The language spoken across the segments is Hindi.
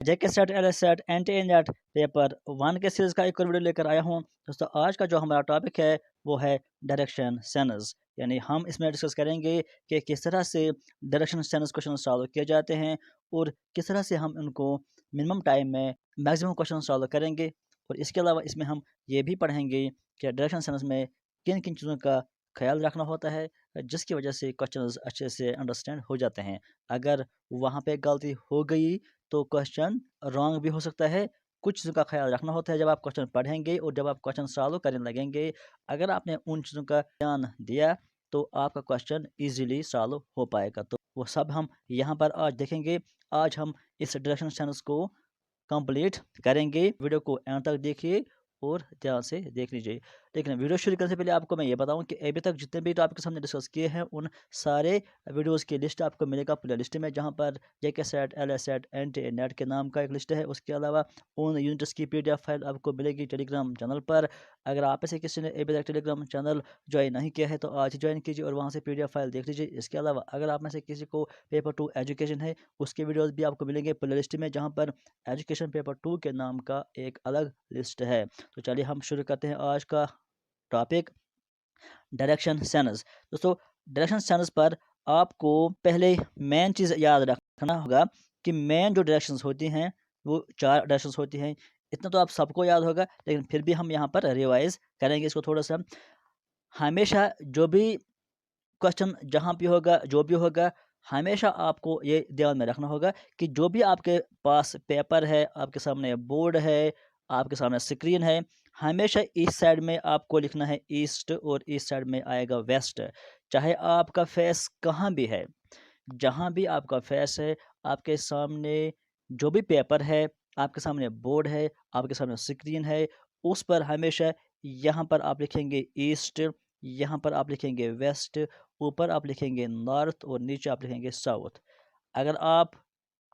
JK SET L SET and NET paper 1 के सीरीज का एक और वीडियो लेकर आया हूं। दोस्तों आज का जो हमारा टॉपिक है वो है डायरेक्शन सेंस, यानी हम इसमें डिस्कस करेंगे कि किस तरह से डायरेक्शन सेंस क्वेश्चन सॉल्व किए जाते हैं और किस तरह से हम इनको मिनिमम टाइम में मैक्सिमम क्वेश्चन सॉल्व करेंगे। और इसके अलावा इसमें हम ये भी पढ़ेंगे कि डायरेक्शन सेंस में किन किन चीज़ों का ख्याल रखना होता है जिसकी वजह से क्वेश्चन अच्छे से अंडरस्टैंड हो जाते हैं। अगर वहाँ पे गलती हो गई तो क्वेश्चन रॉन्ग भी हो सकता है। कुछ चीज़ों का ख्याल रखना होता है जब आप क्वेश्चन पढ़ेंगे और जब आप क्वेश्चन सॉल्व करने लगेंगे। अगर आपने उन चीज़ों का ध्यान दिया तो आपका क्वेश्चन इजीली सॉल्व हो पाएगा। तो वो सब हम यहाँ पर आज देखेंगे। आज हम इस डायरेक्शन सेंस को कंप्लीट करेंगे। वीडियो को एंड तक देखिए और ध्यान से देख लीजिए। लेकिन वीडियो शुरू करने से पहले आपको मैं ये बताऊं कि अभी तक जितने भी टॉपिक हमने डिस्कस किए हैं उन सारे वीडियोस की लिस्ट आपको मिलेगा प्ले लिस्ट में, जहां पर JK SET L S SET and NET के नाम का एक लिस्ट है। उसके अलावा उन यूनिट्स की PDF फाइल आपको मिलेगी टेलीग्राम चैनल पर। अगर आप में से किसी ने अभी तक टेलीग्राम चैनल ज्वाइन नहीं किया है तो आज ही ज्वाइन कीजिए और वहाँ से PDF फाइल देख लीजिए। इसके अलावा अगर आप में से किसी को पेपर 2 एजुकेशन है उसके वीडियोज़ भी आपको मिलेंगे प्ले लिस्ट में, जहाँ पर एजुकेशन पेपर 2 के नाम का एक अलग लिस्ट है। तो चलिए हम शुरू करते हैं आज का टॉपिक डायरेक्शन सेंस। दोस्तों डायरेक्शन सेंस पर आपको पहले मेन चीज़ याद रखना होगा कि मेन जो डायरेक्शंस होती हैं वो 4 डायरेक्शंस होती हैं। इतना तो आप सबको याद होगा, लेकिन फिर भी हम यहाँ पर रिवाइज करेंगे इसको थोड़ा सा। हमेशा जो भी क्वेश्चन जहाँ भी होगा, जो भी होगा, हमेशा आपको ये ध्यान में रखना होगा कि जो भी आपके पास पेपर है, आपके सामने बोर्ड है, आपके सामने स्क्रीन है, हमेशा इस साइड में आपको लिखना है ईस्ट और इस साइड में आएगा वेस्ट। चाहे आपका फेस कहाँ भी है, जहाँ भी आपका फेस है, आपके सामने जो भी पेपर है, आपके सामने बोर्ड है, आपके सामने स्क्रीन है, उस पर हमेशा यहाँ पर आप लिखेंगे ईस्ट, यहाँ पर आप लिखेंगे वेस्ट, ऊपर आप लिखेंगे नॉर्थ और नीचे आप लिखेंगे साउथ। अगर आप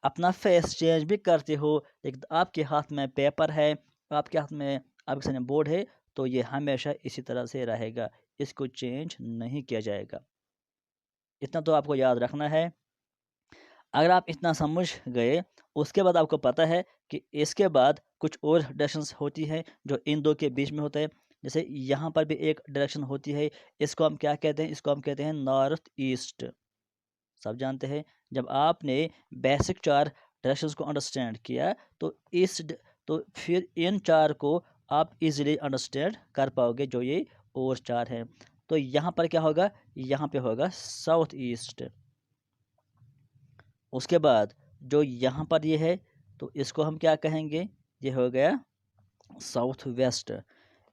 अपना फेस चेंज भी करते हो लेकिन आपके हाथ में पेपर है, आपके हाथ में आपके सामने बोर्ड है, तो ये हमेशा इसी तरह से रहेगा, इसको चेंज नहीं किया जाएगा। इतना तो आपको याद रखना है। अगर आप इतना समझ गए, उसके बाद आपको पता है कि इसके बाद कुछ और डायरेक्शंस होती हैं जो इन दो के बीच में होता है। जैसे यहाँ पर भी एक डायरेक्शन होती है, इसको हम क्या कहते हैं? इसको हम कहते हैं नॉर्थ ईस्ट। सब जानते हैं। जब आपने बेसिक 4 डायरेक्शंस को अंडरस्टैंड किया तो तो फिर इन 4 को आप इजीली अंडरस्टैंड कर पाओगे जो ये और 4 हैं। तो यहाँ पर क्या होगा? यहाँ पे होगा साउथ ईस्ट। उसके बाद जो यहाँ पर ये है तो इसको हम क्या कहेंगे? ये हो गया साउथ वेस्ट।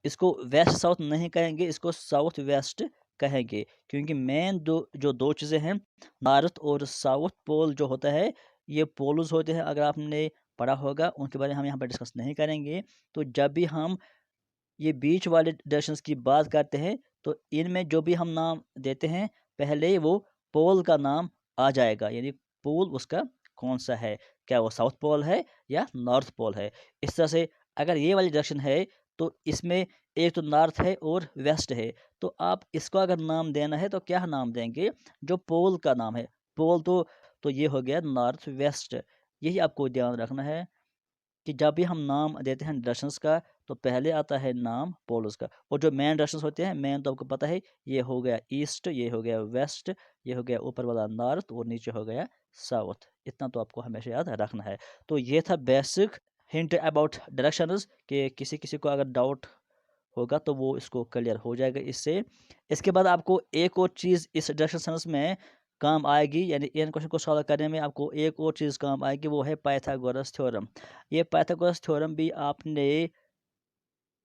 इसको वेस्ट साउथ नहीं कहेंगे, इसको साउथ वेस्ट कहेंगे, क्योंकि मेन जो दो चीज़ें हैं, नॉर्थ और साउथ पोल जो होता है, ये पोल्स होते हैं। अगर आपने पढ़ा होगा उनके बारे में हम यहाँ पर डिस्कस नहीं करेंगे। तो जब भी हम ये बीच वाले डायरेक्शंस की बात करते हैं तो इनमें जो भी हम नाम देते हैं पहले वो पोल का नाम आ जाएगा, यानी पोल उसका कौन सा है, क्या वो साउथ पोल है या नॉर्थ पोल है। इस तरह से अगर ये वाली डायरेक्शन है तो इसमें एक तो नॉर्थ है और वेस्ट है, तो आप इसको अगर नाम देना है तो क्या नाम देंगे? जो पोल का नाम है, पोल तो ये हो गया नॉर्थ वेस्ट। यही आपको ध्यान रखना है कि जब भी हम नाम देते हैं डायरेक्शंस का तो पहले आता है नाम पोल्स का, और जो मेन डायरेक्शंस होते हैं, मेन तो आपको पता है, ये हो गया ईस्ट, ये हो गया वेस्ट, ये हो गया ऊपर वाला नॉर्थ और नीचे हो गया साउथ। इतना तो आपको हमेशा याद रखना है। तो ये था बेसिक हिंट अबाउट डायरेक्शंस, कि किसी किसी को अगर डाउट होगा तो वो इसको क्लियर हो जाएगा इससे। इसके बाद आपको एक और चीज़ इस डायरेक्शन सेंस में काम आएगी, यानी इन क्वेश्चन को सॉल्व करने में आपको एक और चीज़ काम आएगी, वो है पाइथागोरस थ्योरम। ये पाइथागोरस थ्योरम भी आपने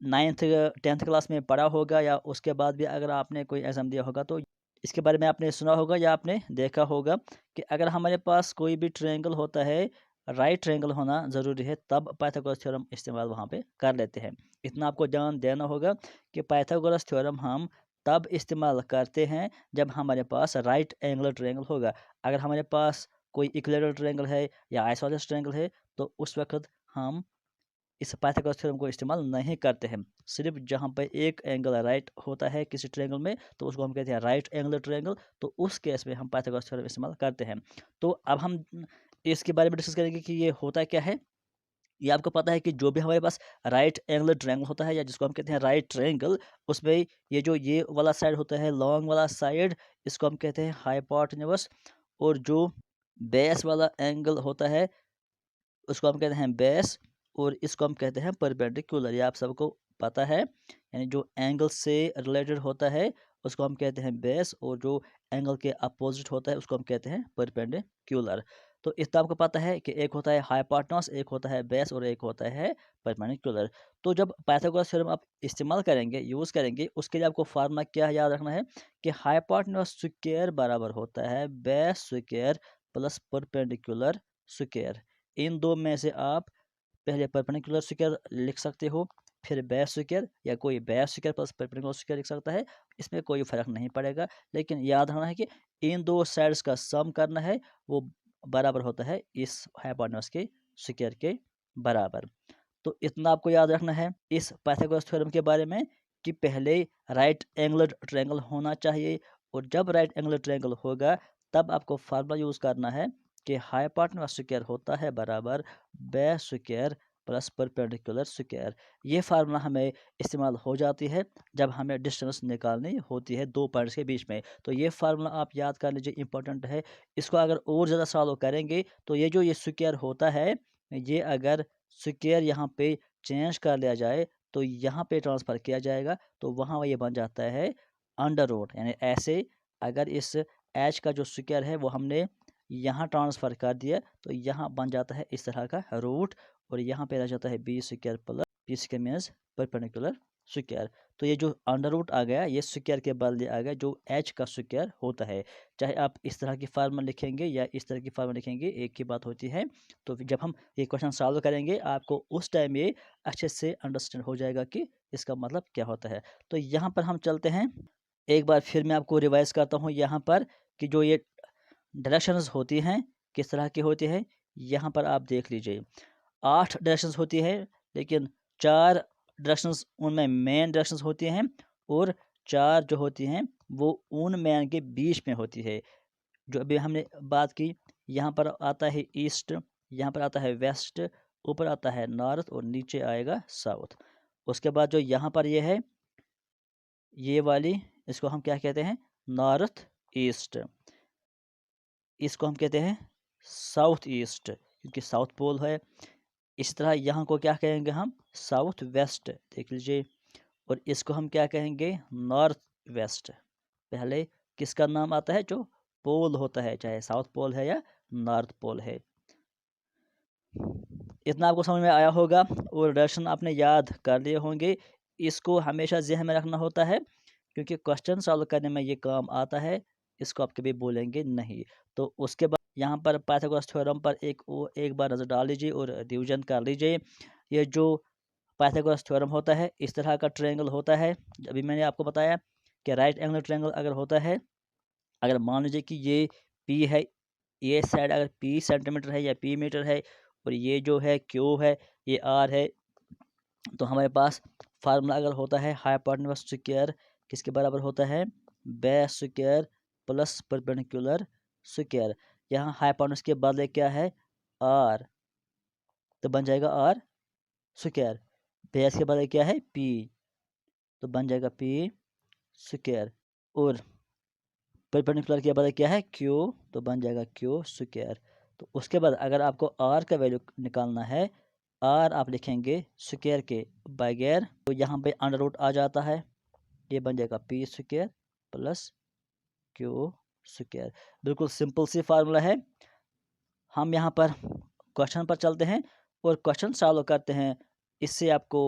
9th 10th क्लास में पढ़ा होगा, या उसके बाद भी अगर आपने कोई एग्ज़ाम दिया होगा तो इसके बारे में आपने सुना होगा या आपने देखा होगा कि अगर हमारे पास कोई भी ट्रायंगल होता है, राइट ट्रायंगल होना ज़रूरी है, तब पाइथागोरस थ्योरम इस्तेमाल वहाँ पे कर लेते हैं। इतना आपको ध्यान देना होगा कि पाइथागोरस थ्योरम हम तब इस्तेमाल करते हैं जब हमारे पास राइट एंगल ट्रायंगल होगा। अगर हमारे पास कोई इक्विलेटरल ट्रायंगल है या आइसोसेलेस ट्रायंगल है तो उस वक़्त हम इस पाइथागोरस थ्योरम को इस्तेमाल नहीं करते हैं। सिर्फ जहाँ पे एक एंगल राइट होता है किसी ट्रायंगल में तो उसको हम कहते हैं राइट एंगल ट्रायंगल, तो उस केस में हम पाइथागोरस थ्योरम इस्तेमाल करते हैं। तो अब हम इसके बारे में डिस्कस करेंगे कि ये होता क्या है। ये आपको पता है कि जो भी हमारे पास राइट एंगल ट्रायंगल होता है या जिसको हम कहते हैं राइट ट्रायंगल, उसमें ये वाला साइड होता है लॉन्ग वाला साइड, इसको हम कहते हैं हाइपोटेन्यूज, और जो बेस वाला एंगल होता है उसको हम कहते हैं बेस, और इसको हम कहते हैं परपेंडिकुलर। ये आप सबको पता है, यानी जो एंगल से रिलेटेड होता है उसको हम कहते हैं बेस, और जो एंगल के अपोजिट होता है उसको हम कहते हैं परपेंडिकुलर। तो इतना आपको पता है कि एक होता है हाइपोटेन्यूज, एक होता है बेस, और एक होता है परपेंडिकुलर। तो जब पाइथागोरस थ्योरम आप इस्तेमाल करेंगे, यूज़ करेंगे, उसके लिए आपको फार्मूला क्या याद रखना है कि हाइपोटेन्यूज स्क्वायर बराबर होता है base square plus perpendicular square. इन दो में से आप पहले परपेंडिकुलर स्क्वायर लिख सकते हो, फिर बेस स्क्वायर, या कोई base square plus perpendicular square लिख सकता है, इसमें कोई फ़र्क नहीं पड़ेगा। लेकिन याद रखना है कि इन दो साइड्स का सम करना है, वो बराबर होता है इस हाइपोटेन्यूज के स्क्वायर के बराबर। तो इतना आपको याद रखना है इस पाइथागोरस थ्योरम के बारे में कि पहले राइट एंगुलर ट्रायंगल होना चाहिए, और जब राइट एंगुलर ट्रायंगल होगा तब आपको फार्मूला यूज़ करना है कि हाइपोटेन्यूज स्क्वायर होता है बराबर base square plus perpendicular square. ये फार्मूला हमें इस्तेमाल हो जाती है जब हमें डिस्टेंस निकालनी होती है दो पॉइंट्स के बीच में। तो ये फार्मूला आप याद कर लीजिए, इंपॉर्टेंट है। इसको अगर और ज़्यादा सॉल्व करेंगे तो ये स्क्वायर होता है, ये अगर स्क्वायर यहाँ पे चेंज कर लिया जाए तो यहाँ पे ट्रांसफ़र किया जाएगा, तो वहाँ ये बन जाता है अंडर रूट। यानी ऐसे अगर इस एच का जो स्क्वायर है वो हमने यहाँ ट्रांसफ़र कर दिया तो यहाँ बन जाता है इस तरह का रूट, और यहाँ पे रह जाता है B square plus B square means perpendicular square. तो ये जो अंडर रूट आ गया ये स्क्वायर के बदले आ गया जो एच का स्क्वायर होता है। चाहे आप इस तरह की फार्मूला लिखेंगे या इस तरह की फार्मूला लिखेंगे, एक ही बात होती है। तो जब हम ये क्वेश्चन सॉल्व करेंगे आपको उस टाइम ये अच्छे से अंडरस्टैंड हो जाएगा कि इसका मतलब क्या होता है। तो यहाँ पर हम चलते हैं, एक बार फिर मैं आपको रिवाइज़ करता हूँ यहाँ पर कि जो ये डायरेक्शंस होती हैं किस तरह की होती है। यहाँ पर आप देख लीजिए 8 डायरेक्शंस होती है, लेकिन 4 डायरेक्शंस उनमें मेन डायरेक्शंस होती हैं, और 4 जो होती हैं वो उन मेन के बीच में होती है। जो अभी हमने बात की, यहाँ पर आता है ईस्ट, यहाँ पर आता है वेस्ट, ऊपर आता है नॉर्थ, और नीचे आएगा साउथ। उसके बाद जो यहाँ पर ये है, ये वाली, इसको हम क्या कहते हैं, नॉर्थ ईस्ट। इसको हम कहते हैं साउथ ईस्ट, क्योंकि साउथ पोल है। इस तरह यहाँ को क्या कहेंगे हम, साउथ वेस्ट, देख लीजिए। और इसको हम क्या कहेंगे, नॉर्थ वेस्ट। पहले किसका नाम आता है, जो पोल होता है, चाहे साउथ पोल है या नॉर्थ पोल है। इतना आपको समझ में आया होगा और डायरेक्शन आपने याद कर लिए होंगे। इसको हमेशा ज़हन में रखना होता है क्योंकि क्वेश्चन सॉल्व करने में ये काम आता है, इसको आप कभी भूलेंगे नहीं। तो उसके बाद यहाँ पर पाइथागोरस थ्योरम पर एक बार नज़र डाल लीजिए और रिवीजन कर लीजिए। ये जो पाइथागोरस थ्योरम होता है, इस तरह का ट्रायंगल होता है। अभी मैंने आपको बताया कि राइट एंगल ट्रायंगल अगर होता है, अगर मान लीजिए कि ये पी है, ये साइड अगर पी सेंटीमीटर है या पी मीटर है, और ये जो है क्यू है, ये आर है, तो हमारे पास फार्मूला अगर होता है हाइपोटेन्यूज स्क्वायर किसके बराबर होता है, base square plus perpendicular square. यहाँ हाइपोटेन्यूज के बदले क्या है, आर, तो बन जाएगा आर स्क्वायर। बेस के बदले क्या है, पी, तो बन जाएगा पी स्क्वायर। और परपेंडिकुलर के बदले क्या है, क्यू, तो बन जाएगा क्यू स्क्वायर। तो उसके बाद अगर आपको आर का वैल्यू निकालना है, आर आप लिखेंगे स्क्वायर के बगैर, तो यहाँ पे अंडर रूट आ जाता है, ये बन जाएगा P square plus Q square. बिल्कुल सिंपल सी फार्मूला है। हम यहाँ पर क्वेश्चन पर चलते हैं और क्वेश्चन सॉल्व करते हैं। इससे आपको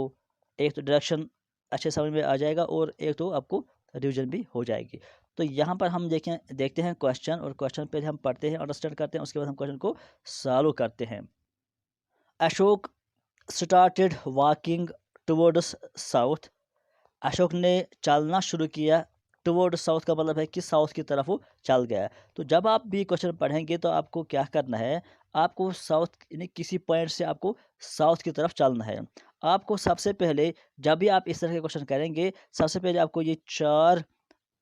एक तो डायरेक्शन अच्छे समझ में आ जाएगा और एक तो आपको रिवीजन भी हो जाएगी। तो यहाँ पर हम देखते हैं क्वेश्चन, और क्वेश्चन पे हम पढ़ते हैं, अंडरस्टैंड करते हैं, उसके बाद हम क्वेश्चन को सॉल्व करते हैं। Ashok started walking towards south. Ashok ने चलना शुरू किया, टुवर्ड साउथ का मतलब है कि साउथ की तरफ वो चल गया। तो जब आप भी क्वेश्चन पढ़ेंगे तो आपको क्या करना है, आपको साउथ यानी किसी पॉइंट से आपको साउथ की तरफ चलना है। आपको सबसे पहले जब भी आप इस तरह के क्वेश्चन करेंगे, सबसे पहले आपको ये 4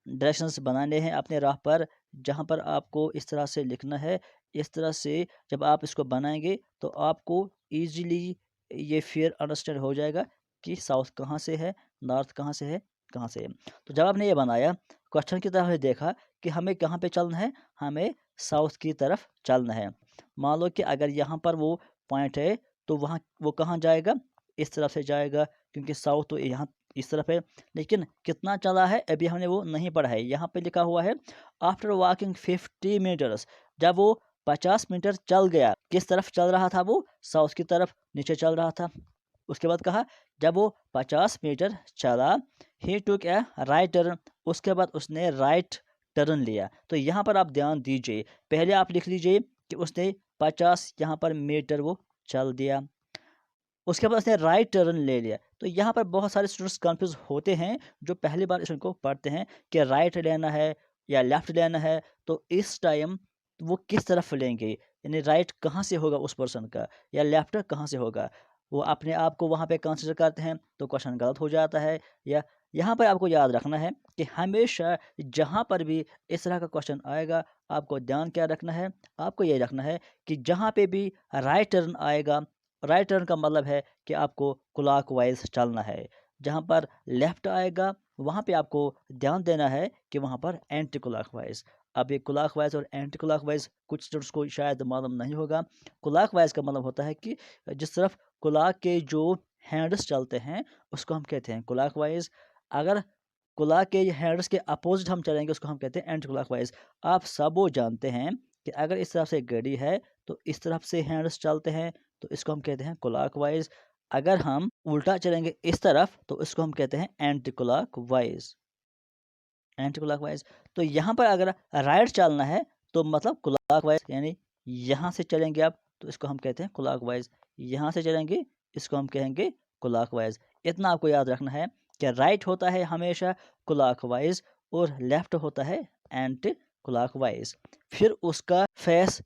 डायरेक्शंस बनाने हैं अपने राह पर, जहाँ पर आपको इस तरह से लिखना है। इस तरह से जब आप इसको बनाएंगे तो आपको ईजिली ये फिर अंडरस्टैंड हो जाएगा कि साउथ कहाँ से है, नॉर्थ कहाँ से है, कहाँ से है। तो जब आपने ये बनाया, क्वेश्चन की तरफ हमने देखा कि हमें कहाँ पे चलना है, हमें साउथ की तरफ चलना है। मान लो कि अगर यहाँ पर वो पॉइंट है, तो वहाँ वो कहाँ जाएगा, इस तरफ से जाएगा, क्योंकि साउथ तो यहाँ इस तरफ है। लेकिन कितना चला है अभी हमने वो नहीं पढ़ा है। यहाँ पे लिखा हुआ है आफ्टर वॉकिंग 50 मीटर्स, जब वो 50 मीटर चल गया, किस तरफ चल रहा था वो, साउथ की तरफ नीचे चल रहा था। उसके बाद कहा जब वो 50 मीटर चला, ही टुक ए राइट टर्न, उसके बाद उसने राइट टर्न लिया। तो यहाँ पर आप ध्यान दीजिए, पहले आप लिख लीजिए कि उसने 50 यहाँ पर मीटर वो चल दिया, उसके बाद उसने राइट टर्न ले लिया। तो यहाँ पर बहुत सारे स्टूडेंट्स कंफ्यूज होते हैं जो पहली बार इसको पढ़ते हैं कि राइट लेना है या लेफ्ट लेना है। तो इस टाइम वो किस तरफ लेंगे, यानी राइट कहाँ से होगा उस पर्सन का, या लेफ्ट कहाँ से होगा, वो अपने आप को वहाँ पे कंसिडर करते हैं तो क्वेश्चन गलत हो जाता है। या यहाँ पर आपको याद रखना है कि हमेशा जहाँ पर भी इस तरह का क्वेश्चन आएगा, आपको ध्यान क्या रखना है, आपको ये रखना है कि जहाँ पे भी राइट टर्न आएगा, राइट टर्न का मतलब है कि आपको क्लॉकवाइज चलना है। जहाँ पर लेफ्ट आएगा वहाँ पे आपको ध्यान देना है कि वहाँ पर एंटी क्लॉकवाइज। अब ये क्लॉकवाइज और एंटी क्लॉकवाइज कुछ स्टूडेंट्स को शायद मालूम नहीं होगा। क्लॉकवाइज का मतलब होता है कि जिस तरफ क्लॉक के जो हैंड्स चलते हैं उसको हम कहते हैं क्लॉकवाइज। अगर क्लॉक के हैंड्स के अपोजिट हम चलेंगे उसको हम कहते हैं एंटी क्लॉकवाइज। आप सब वो जानते हैं कि अगर इस तरफ से घड़ी है तो इस तरफ से हैंड्स चलते हैं, तो इसको हम कहते हैं क्लॉकवाइज। अगर हम उल्टा चलेंगे इस तरफ तो इसको हम कहते हैं एंटी क्लॉकवाइज, एंटी क्लॉकवाइज। तो यहाँ पर अगर राइट चलना है तो मतलब क्लॉकवाइज, यानी यहाँ से चलेंगे आप तो इसको हम कहते हैं क्लॉकवाइज, यहाँ से चलेंगे इसको हम कहेंगे क्लॉकवाइज। इतना आपको याद रखना है कि राइट होता है हमेशा क्लॉकवाइज और लेफ्ट होता है एंटी क्लॉकवाइज। फिर उसका फेस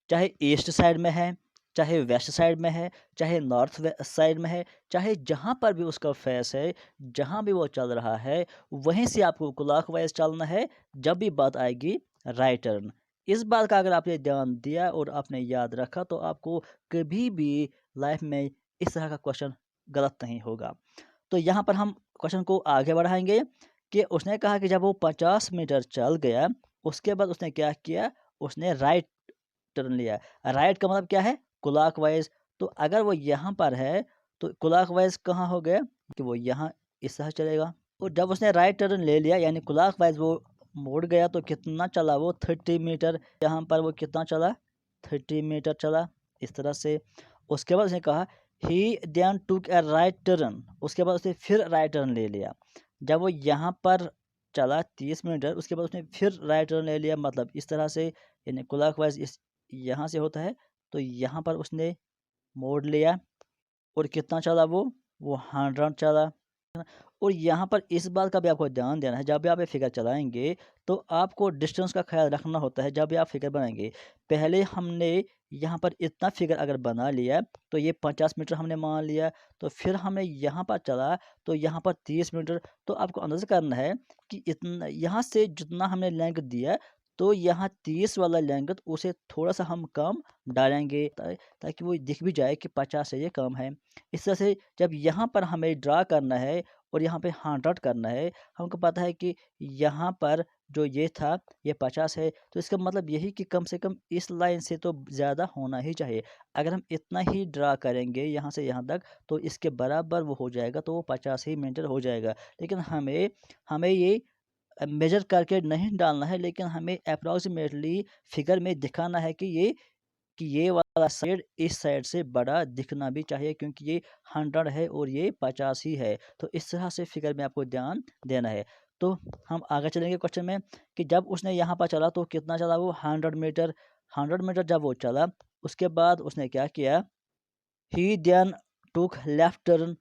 चाहे ईस्ट साइड में है, चाहे वेस्ट साइड में है, चाहे नॉर्थ साइड में है, चाहे जहाँ पर भी उसका फेस है, जहाँ भी वो चल रहा है वहीं से आपको क्लॉकवाइज चलना है जब भी बात आएगी राइट टर्न। इस बात का अगर आपने ध्यान दिया और आपने याद रखा तो आपको कभी भी लाइफ में इस तरह का क्वेश्चन गलत नहीं होगा। तो यहाँ पर हम क्वेश्चन को आगे बढ़ाएंगे कि उसने कहा कि जब वो 50 मीटर चल गया, उसके बाद उसने क्या किया, उसने राइट टर्न लिया। राइट का मतलब क्या है, क्लॉकवाइज। तो अगर वो यहाँ पर है तो क्लॉकवाइज कहाँ हो गया कि वो यहाँ इस तरह चलेगा। और जब उसने राइट टर्न ले लिया यानी क्लॉकवाइज वो मुड़ गया तो कितना चला वो 30 मीटर। यहाँ पर वो कितना चला, 30 मीटर चला इस तरह से। उसके बाद उसने कहा ही देन टुक ए राइट टर्न, उसके बाद उसने फिर राइट टर्न ले लिया। जब वो यहाँ पर चला 30 मीटर, उसके बाद उसने फिर राइट टर्न ले लिया, मतलब इस तरह से, यानी क्लॉकवाइज इस यहाँ से होता है। तो यहाँ पर उसने मोड़ लिया और कितना चला वो 100 चला। और यहाँ पर इस बात का भी आपको ध्यान देना है, जब भी आप ये फिगर चलाएंगे तो आपको डिस्टेंस का ख्याल रखना होता है। जब भी आप फिगर बनाएंगे, पहले हमने यहाँ पर इतना फिगर अगर बना लिया तो ये 50 मीटर हमने मान लिया, तो फिर हमने यहाँ पर चला तो यहाँ पर 30 मीटर। तो आपको अंदाजा करना है कि इतना यहाँ से जितना हमने लेंथ दिया तो यहाँ 30 वाला लेंथ उसे थोड़ा सा हम कम डालेंगे ताकि वो दिख भी जाए कि 50 से ये कम है। इस तरह से जब यहाँ पर हमें ड्रा करना है और यहाँ पे 100 करना है, हमको पता है कि यहाँ पर जो ये था ये 50 है, तो इसका मतलब यही कि कम से कम इस लाइन से तो ज़्यादा होना ही चाहिए। अगर हम इतना ही ड्रा करेंगे यहाँ से यहाँ तक तो इसके बराबर वो हो जाएगा, तो वो 50 ही मीटर हो जाएगा। लेकिन हमें हमें ये मेजर करके नहीं डालना है, लेकिन हमें अप्रॉक्सीमेटली फिगर में दिखाना है कि ये वाला साइड इस साइड से बड़ा दिखना भी चाहिए, क्योंकि ये 100 है और ये 50 ही है। तो इस तरह से फिगर में आपको ध्यान देना है। तो हम आगे चलेंगे क्वेश्चन में कि जब उसने यहाँ पर चला तो कितना चला वो 100 मीटर। 100 मीटर जब वो चला उसके बाद उसने क्या किया, ही देन टुक लेफ्ट टर्न।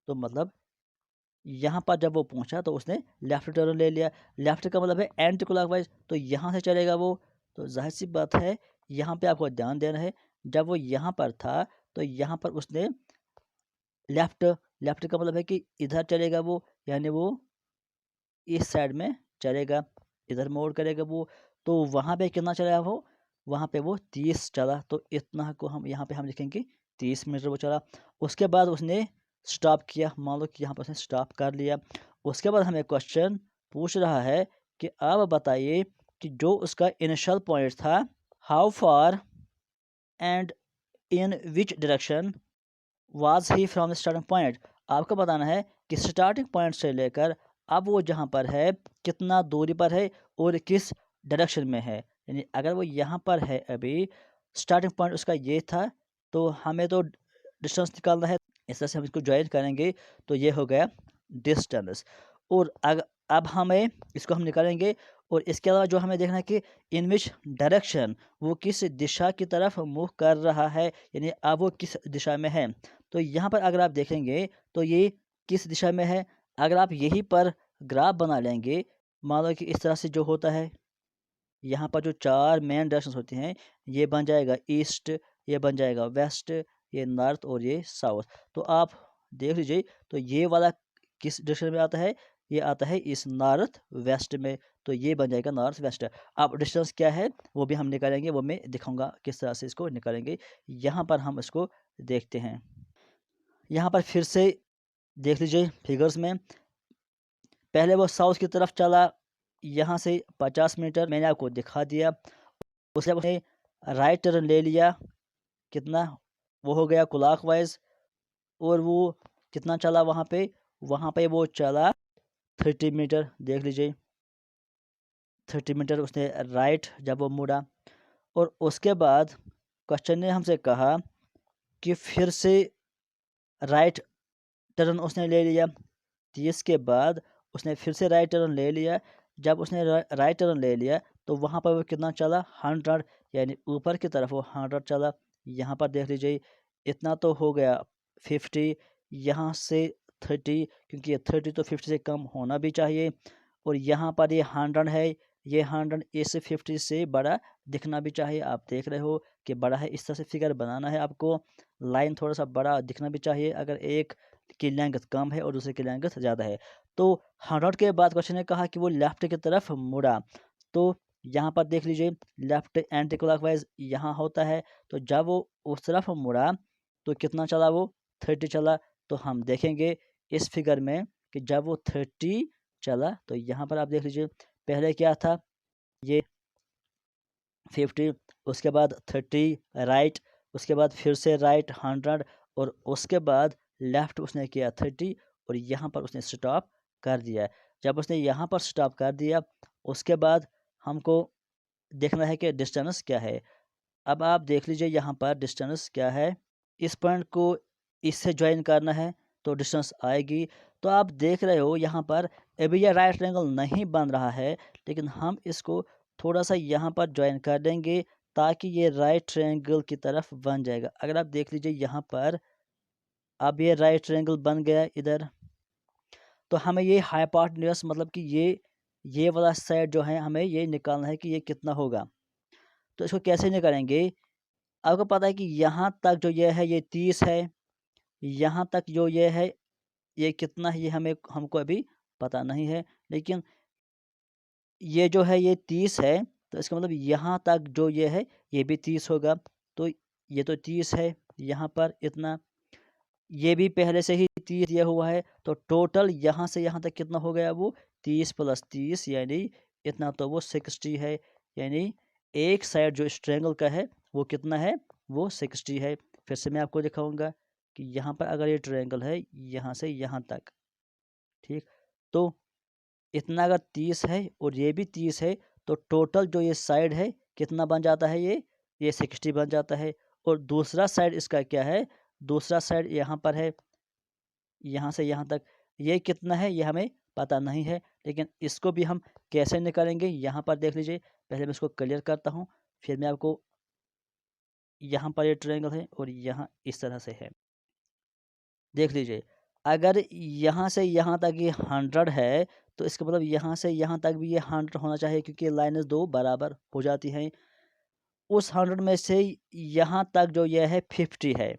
तो मतलब यहाँ पर जब वो पहुँचा तो उसने लेफ्ट टर्न ले लिया। लेफ्ट का मतलब है एंटी क्लॉकवाइज, तो यहाँ से चलेगा वो। तो जाहिर सी बात है यहाँ पे आपको ध्यान देना है, जब वो यहाँ पर था तो यहाँ पर उसने लेफ्ट, लेफ्ट का मतलब है कि इधर चलेगा वो, यानी वो इस साइड में चलेगा, इधर मोड़ करेगा वो। तो वहाँ पे कितना चला वो, वहाँ पे वो 30 चला। तो इतना को हम यहाँ पे हम लिखेंगे 30 मीटर वो चला। उसके बाद उसने स्टॉप किया, मान लो कि यहाँ पर उसने स्टॉप कर लिया। उसके बाद हमें क्वेश्चन पूछ रहा है कि अब बताइए कि जो उसका इनिशियल पॉइंट था, how far and in which direction was he from the starting point. आपको बताना है कि स्टार्टिंग पॉइंट से लेकर अब वो जहाँ पर है कितना दूरी पर है और किस डायरेक्शन में है। यानी अगर वो यहाँ पर है, अभी स्टार्टिंग पॉइंट उसका ये था, तो हमें तो डिस्टेंस निकालना है। इस तरह से हम इसको ज्वाइन करेंगे तो ये हो गया डिस्टेंस। और अब हमें इसको हम निकालेंगे। और इसके अलावा जो हमें देखना है कि इन विच डायरेक्शन, वो किस दिशा की तरफ मूव कर रहा है, यानी अब वो किस दिशा में है। तो यहाँ पर अगर आप देखेंगे तो ये किस दिशा में है। अगर आप यहीं पर ग्राफ बना लेंगे, मान लो कि इस तरह से जो होता है, यहाँ पर जो 4 मेन डायरेक्शंस होती हैं, ये बन जाएगा ईस्ट, ये बन जाएगा वेस्ट, ये नॉर्थ और ये साउथ। तो आप देख लीजिए, तो ये वाला किस डायरेक्शन में आता है, ये आता है इस नॉर्थ वेस्ट में। तो ये बन जाएगा नॉर्थ वेस्ट। अब डिस्टेंस क्या है वो भी हम निकालेंगे, वो मैं दिखाऊंगा किस तरह से इसको निकालेंगे। यहाँ पर हम इसको देखते हैं। यहाँ पर फिर से देख लीजिए फिगर्स में, पहले वो साउथ की तरफ चला, यहाँ से 50 मीटर मैंने आपको दिखा दिया। उसके बाद उसने राइट टर्न ले लिया, कितना वो हो गया क्लॉकवाइज। और वो कितना चला वहाँ पे वो चला 30 मीटर। देख लीजिए 30 मीटर उसने राइट जब वो मुड़ा। और उसके बाद क्वेश्चन ने हमसे कहा कि फिर से राइट टर्न उसने ले लिया। 30 के बाद उसने फिर से राइट टर्न ले लिया। जब उसने राइट टर्न ले लिया तो वहाँ पर वो कितना चला 100, यानी ऊपर की तरफ वो 100 चला। यहाँ पर देख लीजिए इतना तो हो गया 50, यहाँ से 30, क्योंकि ये 30 तो 50 से कम होना भी चाहिए। और यहाँ पर ये 100 है, ये 100 इस 50 से बड़ा दिखना भी चाहिए। आप देख रहे हो कि बड़ा है, इस तरह से फिगर बनाना है आपको। लाइन थोड़ा सा बड़ा दिखना भी चाहिए अगर एक की लेंथ कम है और दूसरे की लेंथ ज़्यादा है। तो 100 के बाद क्वेश्चन ने कहा कि वो लेफ्ट की तरफ मुड़ा। तो यहाँ पर देख लीजिए लेफ्ट एंटी क्लॉकवाइज यहाँ होता है। तो जब वो उस तरफ मुड़ा तो कितना चला वो 30 चला। तो हम देखेंगे इस फिगर में कि जब वो 30 चला तो यहाँ पर आप देख लीजिए पहले क्या था, ये 50, उसके बाद 30 राइट, उसके बाद फिर से राइट 100, और उसके बाद लेफ्ट उसने किया 30 और यहाँ पर उसने स्टॉप कर दिया। जब उसने यहाँ पर स्टॉप कर दिया उसके बाद हमको देखना है कि डिस्टेंस क्या है। अब आप देख लीजिए यहाँ पर डिस्टेंस क्या है, इस पॉइंट को इससे ज्वाइन करना है तो डिस्टेंस आएगी। तो आप देख रहे हो यहाँ पर अभी यह राइट ट्रायंगल नहीं बन रहा है, लेकिन हम इसको थोड़ा सा यहाँ पर ज्वाइन कर देंगे ताकि ये राइट ट्रायंगल की तरफ बन जाएगा। अगर आप देख लीजिए यहाँ पर अब ये राइट ट्रायंगल बन गया इधर। तो हमें ये हाइपोटेन्यूज मतलब कि ये वाला साइड जो है हमें ये निकालना है कि ये कितना होगा। तो इसको कैसे निकालेंगे, आपको पता है कि यहाँ तक जो ये है ये 30 है, यहाँ तक जो ये है ये कितना है ये हमको अभी पता नहीं है, लेकिन ये जो है ये 30 है। तो इसका मतलब यहाँ तक जो ये है ये भी 30 होगा। तो ये तो 30 है, यहाँ पर इतना, ये भी पहले से ही 30 दिया हुआ है। तो टोटल यहाँ से यहाँ तक कितना हो गया वो 30 + 30 यानी इतना, तो वो 60 है। यानी एक साइड जो इस ट्रायंगल का है वो कितना है, वो 60 है। फिर से मैं आपको दिखाऊंगा कि यहाँ पर अगर ये ट्रायंगल है यहाँ से यहाँ तक, ठीक, तो इतना अगर 30 है और ये भी 30 है तो टोटल जो ये साइड है कितना बन जाता है, ये 60 बन जाता है। और दूसरा साइड इसका क्या है, दूसरा साइड यहाँ पर है, यहाँ से यहाँ तक ये कितना है ये हमें पता नहीं है, लेकिन इसको भी हम कैसे निकालेंगे यहाँ पर देख लीजिए। पहले मैं इसको क्लियर करता हूँ, फिर मैं आपको, यहाँ पर ये ट्रायंगल है और यहाँ इस तरह से है। देख लीजिए अगर यहाँ से यहाँ तक ये 100 है तो इसका मतलब यहाँ से यहाँ तक भी ये 100 होना चाहिए, क्योंकि लाइनें दो बराबर हो जाती हैं। उस 100 में से यहाँ तक जो ये है 50 है।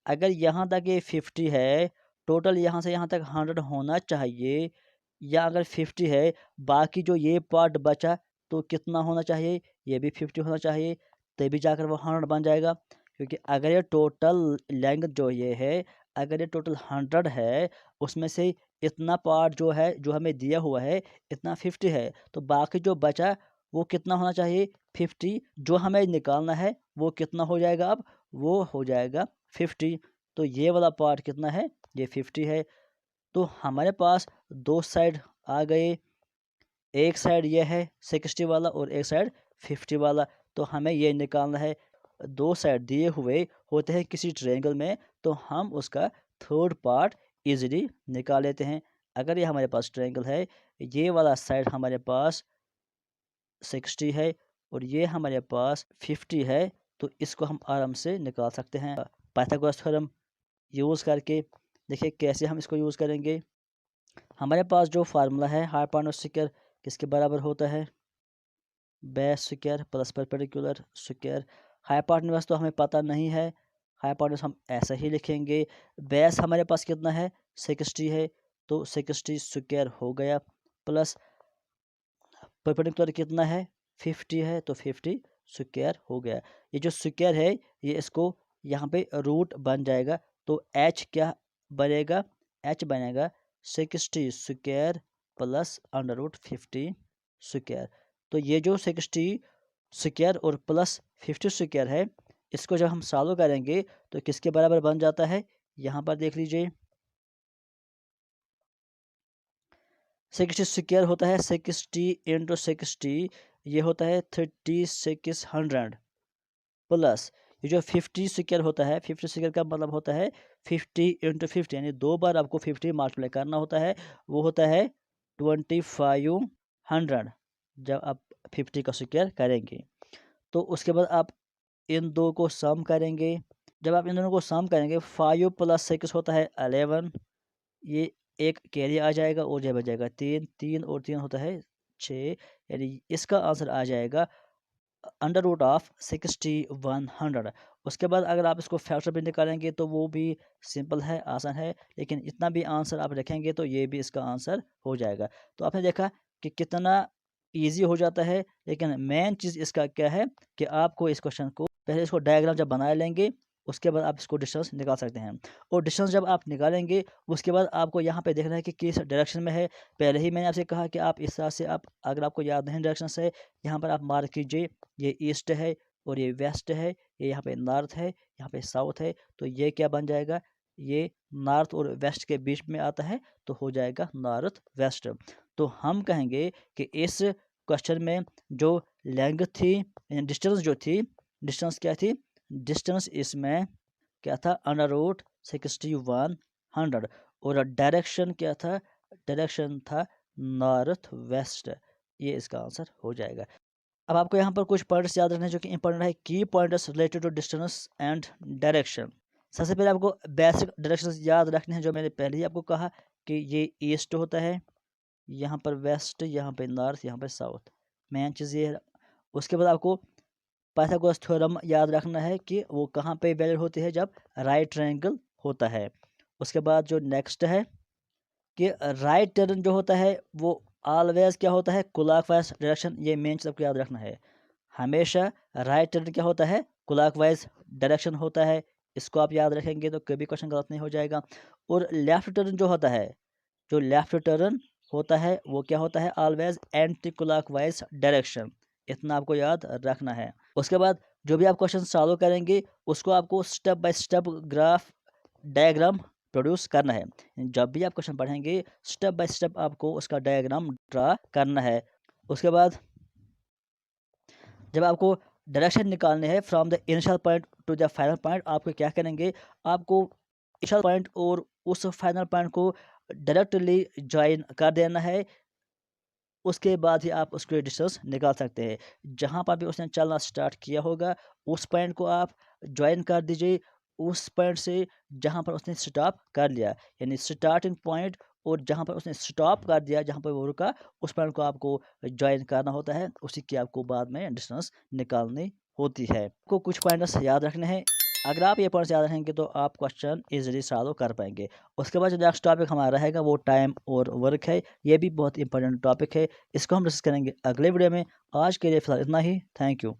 अगर यहाँ तक ये 50 है, टोटल यहाँ से यहाँ तक 100 होना चाहिए, या अगर 50 है बाकी जो ये पार्ट बचा तो कितना होना चाहिए, ये भी 50 होना चाहिए, तभी जाकर वो 100 बन जाएगा। क्योंकि अगर ये टोटल लेंथ जो ये है, अगर ये टोटल 100 है, उसमें से इतना पार्ट जो है, जो हमें दिया हुआ है, इतना 50 है, तो बाकी जो बचा वो कितना होना चाहिए? 50। जो हमें निकालना है वो कितना हो जाएगा अब? वो हो जाएगा 50। तो ये वाला पार्ट कितना है? ये 50 है। तो हमारे पास दो साइड आ गए, एक साइड ये है 60 वाला और एक साइड 50 वाला। तो हमें ये निकालना है, दो साइड दिए हुए होते हैं किसी ट्रायंगल में, तो हम उसका थर्ड पार्ट इजीली निकाल लेते हैं। अगर ये हमारे पास ट्रायंगल है, ये वाला साइड हमारे पास 60 है और ये हमारे पास 50 है, तो इसको हम आराम से निकाल सकते हैं पाइथागोरस थ्योरम यूज़ करके। देखिए कैसे हम इसको यूज़ करेंगे। हमारे पास जो फार्मूला है हाइपोटेन्यूज स्क्वायर किसके बराबर होता है? Base square plus perpendicular square. Hypotenuse तो हमें पता नहीं है, हाइपोटेन्यूज हम ऐसा ही लिखेंगे। बेस हमारे पास कितना है? 60 है, तो 60 स्क्वायर हो गया, प्लस परपेंडिकुलर कितना है? 50 है, तो 50 स्क्वायर हो गया। ये जो स्क्वायर है ये इसको यहाँ पे रूट बन जाएगा, तो h क्या बनेगा? h बनेगा 60 square plus under root 50 square. तो ये जो 60 स्क्वायर और प्लस 50 स्क्वायर है, इसको जब हम सॉल्व करेंगे तो किसके बराबर बन जाता है? यहाँ पर देख लीजिए, 60 स्क्वायर होता है 60 इंटू 60, ये होता है 3600, प्लस ये जो 50 स्क्वायर होता है, 50 स्क्वायर का मतलब होता है 50 इंटू 50, यानी दो बार आपको 50 मल्टीप्लाई करना होता है, वो होता है 2500 जब आप 50 का स्क्वायर करेंगे। तो उसके बाद आप इन दो को सम करेंगे। जब आप इन दोनों को सम करेंगे, 5 प्लस 6 होता है 11, ये एक कैरी आ जाएगा और जब बच जाएगा 3, 3 और 3 होता है 6, यानी इसका आंसर आ जाएगा अंडर रूट ऑफ 6100। उसके बाद अगर आप इसको फैक्टर भी निकालेंगे तो वो भी सिंपल है, आसान है, लेकिन इतना भी आंसर आप रखेंगे तो ये भी इसका आंसर हो जाएगा। तो आपने देखा कि कितना इजी हो जाता है, लेकिन मेन चीज़ इसका क्या है कि आपको इस क्वेश्चन को पहले इसको डायग्राम जब बना लेंगे, उसके बाद आप इसको डिस्टेंस निकाल सकते हैं। और डिस्टेंस जब आप निकालेंगे उसके बाद आपको यहाँ पे देखना है कि किस डायरेक्शन में है। पहले ही मैंने आपसे कहा कि आप इस तरह से, आप अगर आपको याद नहीं डायरेक्शन से, यहाँ पर आप मार्क कीजिए, ये ईस्ट है और ये वेस्ट है, ये यहाँ पे नॉर्थ है, यहाँ पे साउथ है, तो ये क्या बन जाएगा? ये नॉर्थ और वेस्ट के बीच में आता है, तो हो जाएगा नॉर्थ वेस्ट। तो हम कहेंगे कि इस क्वेश्चन में जो लेंथ थी, डिस्टेंस जो थी, डिस्टेंस क्या थी? डिस्टेंस इसमें क्या था? Under root 6100। और डायरेक्शन क्या था? डायरेक्शन था नॉर्थ वेस्ट। ये इसका आंसर हो जाएगा। अब आपको यहाँ पर कुछ पॉइंट्स याद रखने हैं जो कि इंपॉर्टेंट है, की points related to distance and direction. सबसे पहले आपको बेसिक डायरेक्शंस याद रखने हैं, जो मैंने पहले ही आपको कहा कि ये ईस्ट होता है, यहाँ पर वेस्ट, यहाँ पे नॉर्थ, यहाँ पे साउथ, मेन चीज़ ये है। उसके बाद आपको पाइथागोरस थ्योरम याद रखना है कि वो कहाँ पे वैलिड होती है? जब राइट ट्रायंगल होता है। उसके बाद जो नेक्स्ट है कि राइट टर्न जो होता है वो ऑलवेज क्या होता है? Clockwise direction. ये मेन चीज़ आपको याद रखना है, हमेशा राइट टर्न क्या होता है? क्लॉकवाइज डायरेक्शन होता है। इसको आप याद रखेंगे तो कभी क्वेश्चन गलत नहीं हो जाएगा। और लेफ्ट टर्न जो होता है, जो लेफ्ट टर्न होता है वो क्या होता है? Always anti clockwise direction. इतना आपको याद रखना है। उसके बाद जो भी आप क्वेश्चन सॉल्व करेंगे उसको आपको step by step graph diagram produce करना है। जब भी आप क्वेश्चन पढ़ेंगे स्टेप बाय स्टेप आपको उसका डायग्राम ड्रा करना है। उसके बाद जब आपको डायरेक्शन निकालने हैं from the initial point two the final point, आपको क्या करेंगे? आपको इनिशियल पॉइंट और उस फाइनल पॉइंट को डायरेक्टली ज्वाइन कर देना है। उसके बाद ही आप उसके डिस्टेंस निकाल सकते हैं। जहाँ पर भी उसने चलना स्टार्ट किया होगा उस पॉइंट को आप ज्वाइन कर दीजिए उस पॉइंट से जहाँ पर उसने स्टॉप कर लिया, यानी स्टार्टिंग पॉइंट और जहाँ पर उसने स्टॉप कर दिया, जहाँ पर वो रुका, उस पॉइंट को आपको ज्वाइन करना होता है। उसी की आपको बाद में डिस्टेंस निकालनी होती है। आपको कुछ पॉइंट्स याद रखने हैं। अगर आप ये पॉइंट्स याद रखेंगे तो आप क्वेश्चन इजीली सॉल्व कर पाएंगे। उसके बाद जो नेक्स्ट टॉपिक हमारा रहेगा वो टाइम और वर्क है। ये भी बहुत इंपॉर्टेंट टॉपिक है, इसको हम डिस्कस करेंगे अगले वीडियो में। आज के लिए फिलहाल इतना ही। Thank you.